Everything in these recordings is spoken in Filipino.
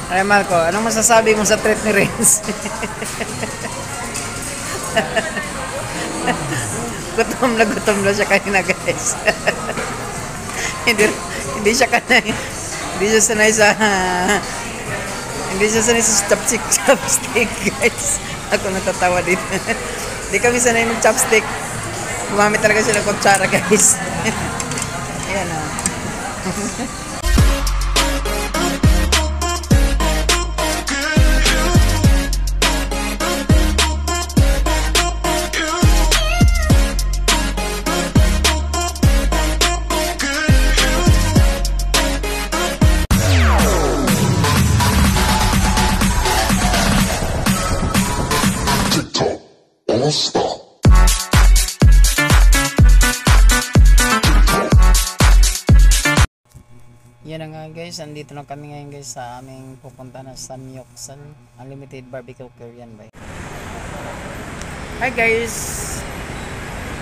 Ay, Marco, anong masasabi mo sa treat ni Renz? Gutom na siya kanina, guys. hindi, hindi siya kanay, hindi siya sanay sa, hindi siya sanay sa chopstick, guys. Ako natatawa dito. Hindi kami sanay mag chopstick. Gumamit talaga siya ng kutsara, guys. Ayan, oh. All stop. Yan na nga guys, andito na kami ngayon guys sa aming pupunta na Samyoksan Unlimited Barbecue Korean by. Hi guys.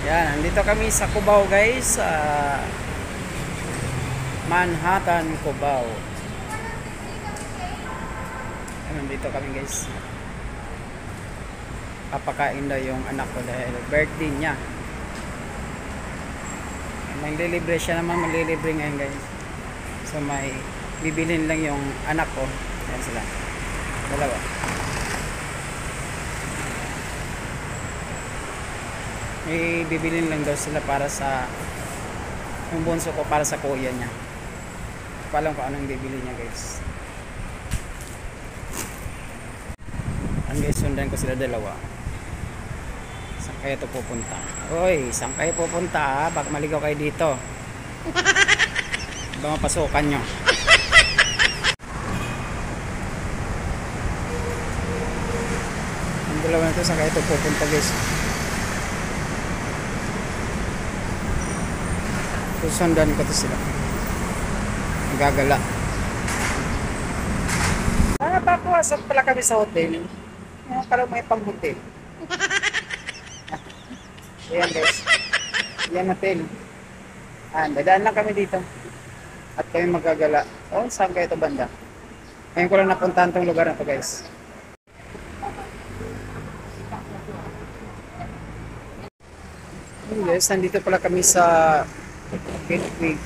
Yan, andito kami sa Cubao guys, sa Manhattan, Cubao. Nandito kami guys. Papakain daw yung anak ko dahil birthday niya. Maglilibre siya naman, maglilibre ngayon guys. So may bibilin lang yung anak ko. Yan sila. Dalawa. May bibilin lang daw sila para sa yung bunso ko, para sa kuya niya. Palang ko anong bibili niya guys. Ang guys, sundan ko sila dalawa. Saan kayo ito pupunta? Uy, saan kayo pupunta? Baka maligaw kayo dito. Ba mapasukan nyo. Ang dalawa na ito, saan kayo ito pupunta guys? Susundan ko ito sila. Nagagala. Napapawasan pala kami sa hotel. Parang may pang-hotel. Ayan guys. Ayan hotel. Dadaan lang kami dito. At kami magagala. Oh, saan kayo ito banda? Ngayon ko lang napuntahan tong lugar na to guys. Ayan guys, nandito pala kami sa Gateway.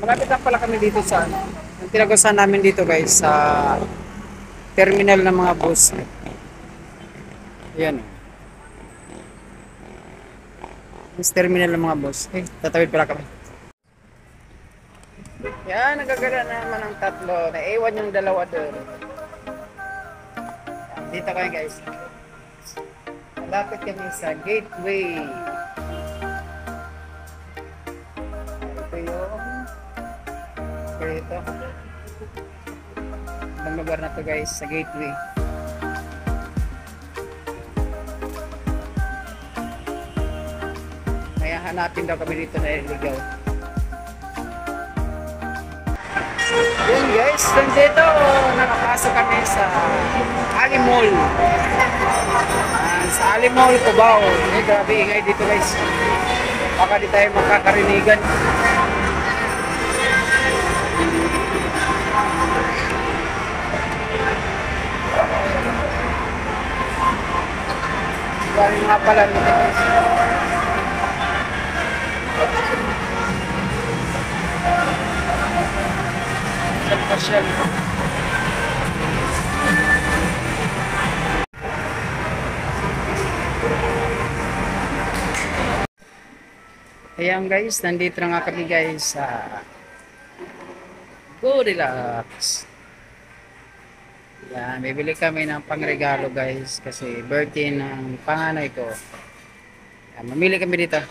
Malapit lang pala kami dito sa ang tinagusan namin dito guys sa terminal ng mga bus. Ayan. This terminal ng mga bus. Tatawid pala kami. Yan, nagagala naman ang tatlo. Naiwan yung dalawa doon. Dito kayo guys. Malapit kami sa Gateway. Ito ito. Ang lugar na to guys, sa Gateway. Kaya hanapin daw kami dito na iligaw. Yun guys, dito nakapasok kami sa Ali Mall. Sa Ali Mall, Cubao. Grabe ingay dito guys. Baka di tayo magkakarinigan. Galing nga pala nito guys. Pasyal. Ayan guys, nandito na nga kami guys sa Go Relax. Yan, bibili kami ng pangregalo guys kasi birthday ng panganay ko. Yan, mamili kami dito.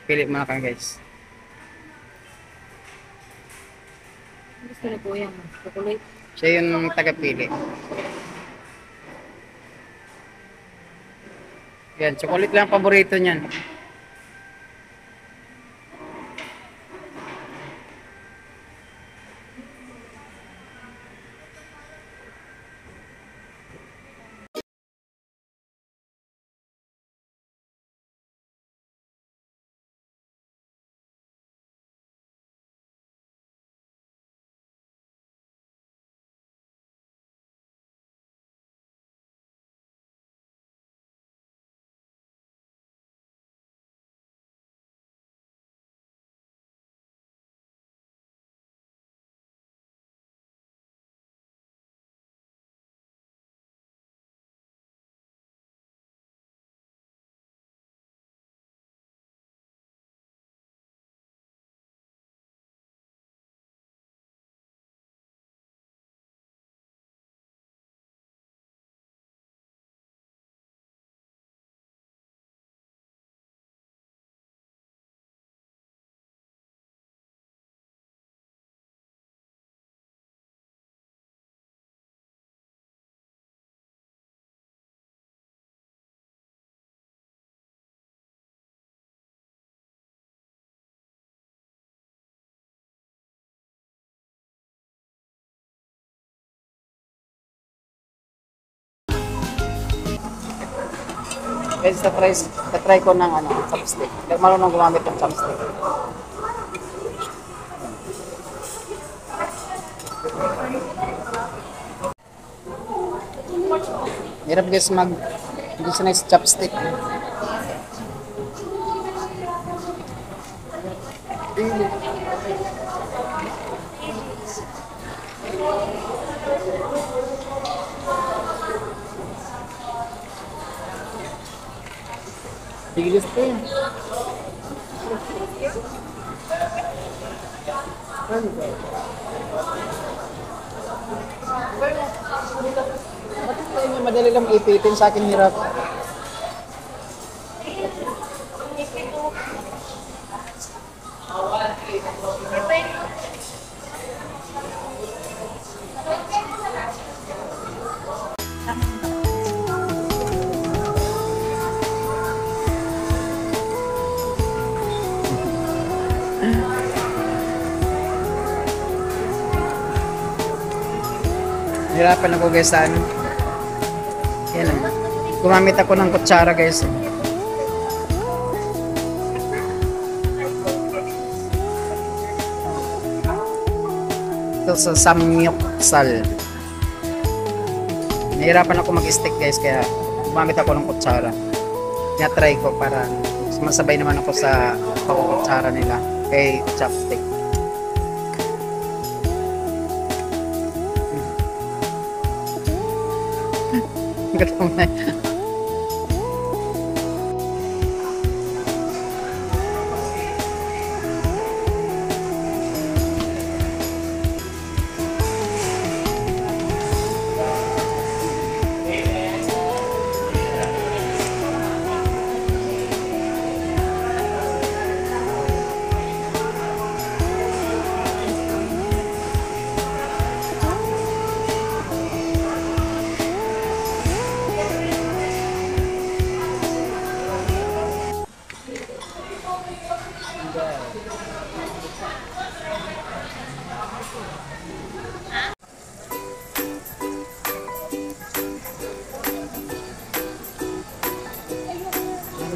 Pili muna kami guys. Gusto na po yan. Chocolate. Siya yung tagapili. Yan, chocolate lang paborito niyan. Guys, try ko ng ano, chopstick. Hindi marunong gumamit ng chopstick. Hirap guys hindi siya nice chopstick. Bilis pa yun. Bakit tayo madali lang ipitin, sa akin hirap? Hirapan ako guys sa ano. Yan lang. Gumamit ako ng kutsara guys. Ito sa samyuksal. Nahirapan ako mag-stick guys kaya gumamit ako ng kutsara. Try ko para masabay naman ako sa kutsara nila kay chopstick. Gutom na.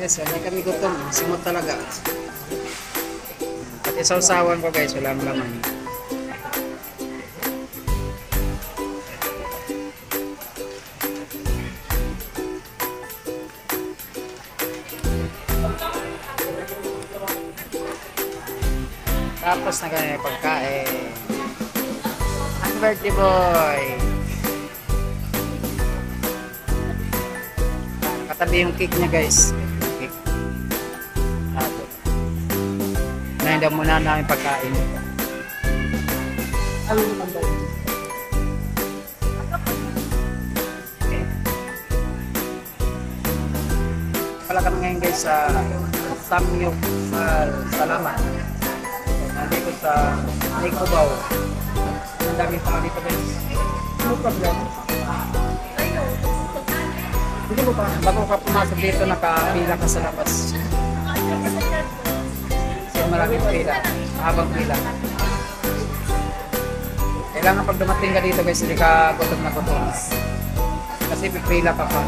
Guys, wala kami gutom. Simot talaga. Pati sausawan ko guys, walang laman. Tapos na ganyan yung pagkain. Happy birthday boy! Katabi yung cake niya guys. Nahinda muna namin pagkain. Ano naman ba yun? Pala kami ngayon guys sa Samyuk Salamat. Nandito sa Nicobaw. Ang daming tao dito guys. Ano problem? Hindi mo pa, bago ka pumasok dito nakapila ka sa labas. Maraming pila, mahabang pila. Kailangan pag dumating ka dito guys, hindi ka gutom na gutom. Kasi pipila ka pa.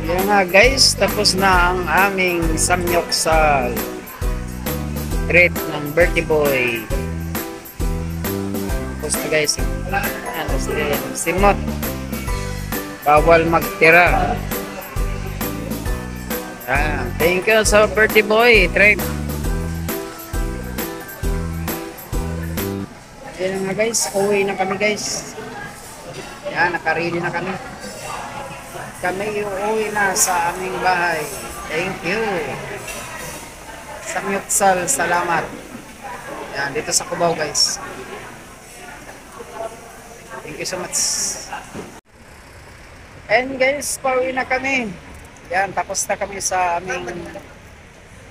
Yan nga guys, tapos na ang aming samyuksal treat ng birthday boy. Tapos na guys, ano simot, bawal magtira. Thank you sa birthday boy treat. Yan nga guys, uwi na kami guys. Yan, nakarili na kami. Kami uuwi na sa aming bahay. Thank you. Samyuksal, salamat. Yan, dito sa Cubao guys. Thank you so much. And guys, pauwi na kami. Yan, tapos na kami sa aming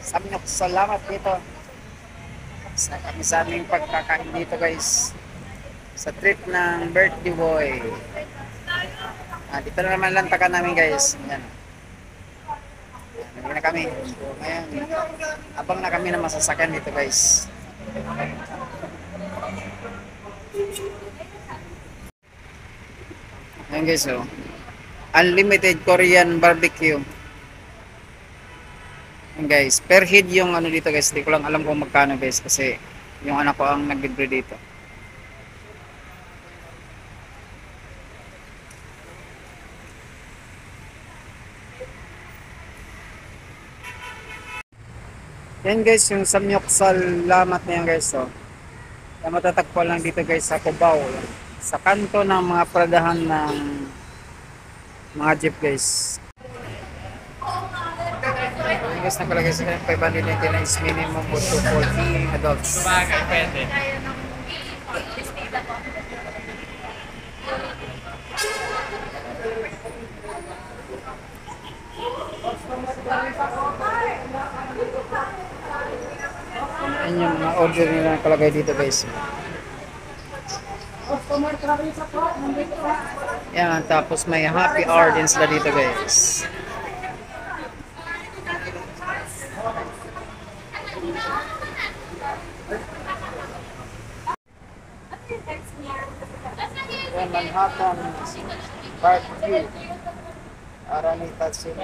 Samyuksal, salamat dito. Tapos na kami sa aming pagkakain dito guys. Sa trip ng birthday boy. Dito na naman lantakan namin guys. Yan. Nandito na kami. So, ngayon, abang na kami na masasakyan dito guys. Ayan guys, oh. Unlimited Korean barbecue. Ayan guys, per head yung ano dito guys. Hindi ko lang alam kung magkano guys kasi yung anak ko ang nag-libre dito. Yan guys, yung Samyuksal Lamat na yan guys, oh. Yan matatagpuan lang dito guys sa Cubao. Yan. Sa kanto ng mga paradahan ng mga jeep guys. Yan guys, nakalagay sa 599 is minimum for 240 adults. Pwede. Yan yung mga order nila nakalagay dito guys. Yan, tapos may happy hour din sila dito guys. Yan, Manhattan Barbecue. Aranita City.